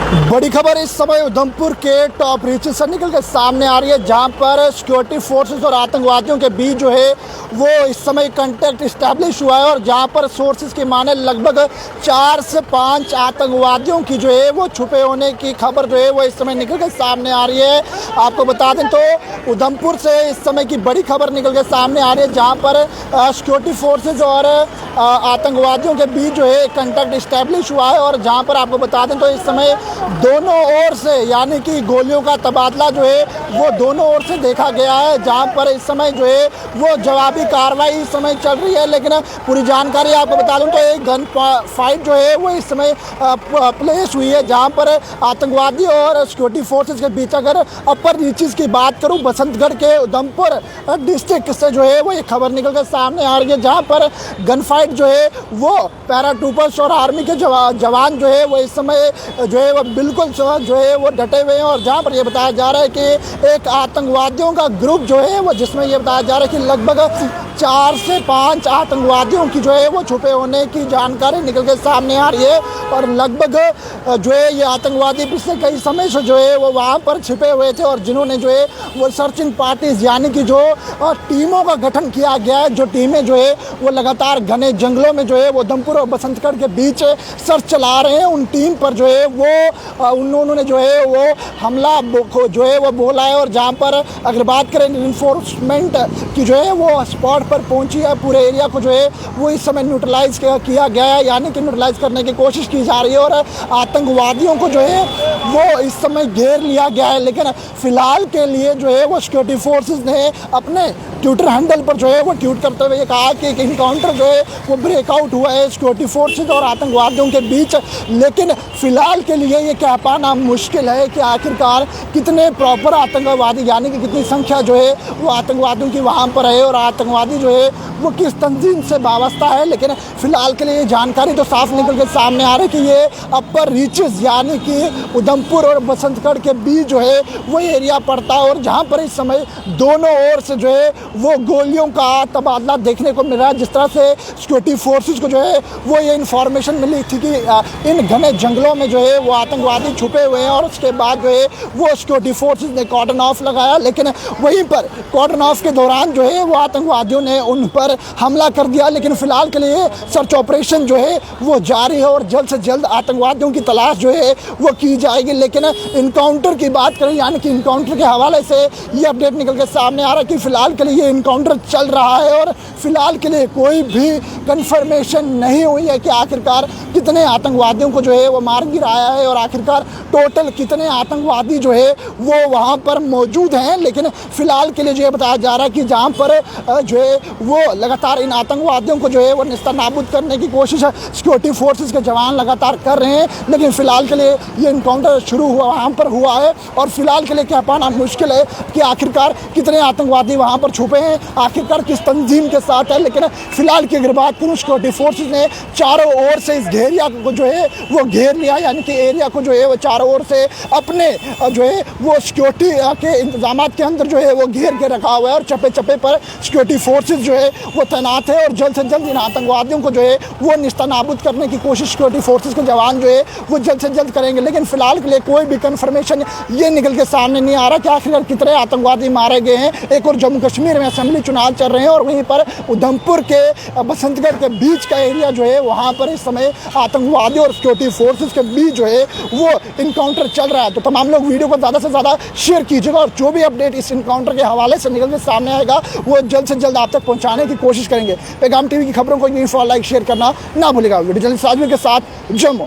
बड़ी खबर इस समय उधमपुर के टॉप रीच से निकल के सामने आ रही है, जहां पर सिक्योरिटी फोर्सेस और आतंकवादियों के बीच जो है वो इस समय कांटेक्ट इस्टेब्लिश हुआ है। और जहां पर सोर्सेज की माने लगभग 4 से 5 आतंकवादियों की जो है वो छुपे होने की खबर जो है वो इस समय निकल के सामने आ रही है। आपको बता दें तो उधमपुर से इस समय की बड़ी खबर निकल के सामने आ रही है, जहाँ पर सिक्योरिटी फोर्सेज और आतंकवादियों के बीच जो है कांटेक्ट इस्टेब्लिश हुआ है। और जहाँ पर आपको बता दें तो इस समय दोनों ओर से यानी कि गोलियों का तबादला जो है वो दोनों ओर से देखा गया है, जहां पर इस समय जो है वो जवाबी कार्रवाई इस समय चल रही है। लेकिन पूरी जानकारी आपको बता दूं तो एक गन फाइट जो है वो इस समय प्लेस हुई है, जहां पर आतंकवादी और सिक्योरिटी फोर्सेस के बीच अगर अपर रीचेस की बात करूं, बसंतगढ़ के उधमपुर डिस्ट्रिक्ट से जो है वो ये खबर निकल कर सामने आ रही है, जहां पर गन फाइट जो है वो पैराट्रूपर्स और आर्मी के जवान जो है वो इस समय जो है वो बिल्कुल जो है वो डटे हुए हैं। और जहाँ पर ये बताया जा रहा है कि एक आतंकवादियों का ग्रुप जो है वो जिसमें ये बताया जा रहा है कि लगभग 4 से 5 आतंकवादियों की जो है वो छुपे होने की जानकारी निकल के सामने आ रही है। और लगभग जो है ये आतंकवादी पिछले कई समय से जो है वो वहाँ पर छिपे हुए थे, और जिन्होंने जो है वो सर्चिंग पार्टीज यानी कि जो टीमों का गठन किया गया है, जो टीमें जो है वो लगातार घने जंगलों में जो है वो उधमपुर और बसंतगढ़ के बीच सर्च चला रहे हैं। उन टीम पर जो है वो उन्होंने जो है वो हमला जो है वो बोला है। और जहाँ पर अगर बात करें इन्फोर्समेंट की जो है वो स्पॉट पर पहुंची है, पूरे एरिया को जो है वो इस समय न्यूट्रलाइज किया गया है, यानी कि न्यूट्रलाइज करने की कोशिश की जा रही है। और आतंकवादियों को जो है वो इस समय घेर लिया गया है। लेकिन फिलहाल के लिए जो है वो सिक्योरिटी फोर्सेस ने अपने ट्विटर हैंडल पर जो है वो ट्वीट करते हुए ये कहा कि एक इनकाउंटर जो है वो ब्रेकआउट हुआ है सिक्योरिटी फोर्सेस और आतंकवादियों के बीच। लेकिन फिलहाल के लिए ये कह पाना मुश्किल है कि आखिरकार कितने प्रॉपर आतंकवादी यानी कि कितनी संख्या जो है वो आतंकवादियों की वहाँ पर है और आतंकवादी जो है वो किस तंजीम से वाबस्ता है। लेकिन फिलहाल के लिए जानकारी तो साफ निकल के सामने आ रही है कि ये अपर रीचेस यानी कि उधमपुर और बसंतगढ़ के बीच जो है वो एरिया पड़ता है, और जहाँ पर इस समय दोनों ओर से जो है वो गोलियों का तबादला देखने को मिल रहा है। जिस तरह से सिक्योरिटी फोर्सेस को जो है वो ये इन्फॉर्मेशन मिली थी कि इन घने जंगलों में जो है वो आतंकवादी छुपे हुए हैं, और उसके बाद जो है वो सिक्योरिटी फोर्सेस ने कॉर्डन ऑफ लगाया। लेकिन वहीं पर कॉर्डन ऑफ के दौरान जो है वो आतंकवादियों ने उन पर हमला कर दिया। लेकिन फिलहाल के लिए सर्च ऑपरेशन जो है वो जारी है और जल्द से जल्द आतंकवादियों की तलाश जो है वो की जाएगी। लेकिन इनकाउंटर की बात करें यानी कि इनकाउंटर के हवाले से ये अपडेट निकल के सामने आ रहा है कि फिलहाल के लिए इनकाउंटर चल रहा है, और फिलहाल के लिए कोई भी कंफर्मेशन नहीं हुई है कि आखिरकार कितने आतंकवादियों को जो है वो मार गिराया है और आखिरकार टोटल कितने आतंकवादी जो है वो वहाँ पर मौजूद हैं। लेकिन फिलहाल के लिए जो है बताया जा रहा है कि जहाँ पर जो है वो लगातार इन आतंकवादियों को जो है वो निस्तानाबूद करने की कोशिश सिक्योरिटी फोर्सेस के जवान लगातार कर रहे हैं। लेकिन फिलहाल के लिए ये इनकाउंटर शुरू हुआ वहाँ पर हुआ है, और फिलहाल के लिए कह पाना मुश्किल है कि आखिरकार कितने आतंकवादी वहाँ पर छुपे हैं, आखिरकार किस तंजीम के साथ है। लेकिन फिलहाल की अगर बात करूँ, सिक्योरिटी फोर्सेस ने चारों ओर से इस एरिया को जो है वो घेर लिया, यानी कि एरिया को जो है वो चारों ओर से अपने जो है वो सिक्योरिटी के इंतजाम के अंदर जो है वो घेर के रखा हुआ है, और चप्पे चप्पे पर सिक्योरिटी फोर्सेस जो है वो तैनात है। और जल्द से जल्द इन आतंकवादियों को जो है वो निस्तानाबूद करने की कोशिश सिक्योरिटी फोर्सेस के जवान जो है वो जल्द से जल्द करेंगे। लेकिन फिलहाल के लिए कोई भी कंफर्मेशन ये निकल के सामने नहीं आ रहा कि आखिरकार कितने आतंकवादी मारे गए हैं। एक और जम्मू कश्मीर में असेंबली चुनाव चल रहे हैं, और वहीं पर उधमपुर के बसंतगढ़ के बीच का एरिया जो है वहाँ पर इस समय आतंकवादी और सिक्योरिटी फोर्सेस के बीच जो है वो इनकाउंटर चल रहा है। तो तमाम लोग वीडियो को ज़्यादा से ज़्यादा शेयर कीजिएगा, और जो भी अपडेट इस इनकाउंटर के हवाले से निकल के सामने आएगा वो जल्द से जल्द आप तक पहुँचाने की कोशिश करेंगे। पैगाम टीवी की खबरों को लाइक शेयर करना ना भूलिएगा। वीडियो जल्द साझा के साथ जम्मू।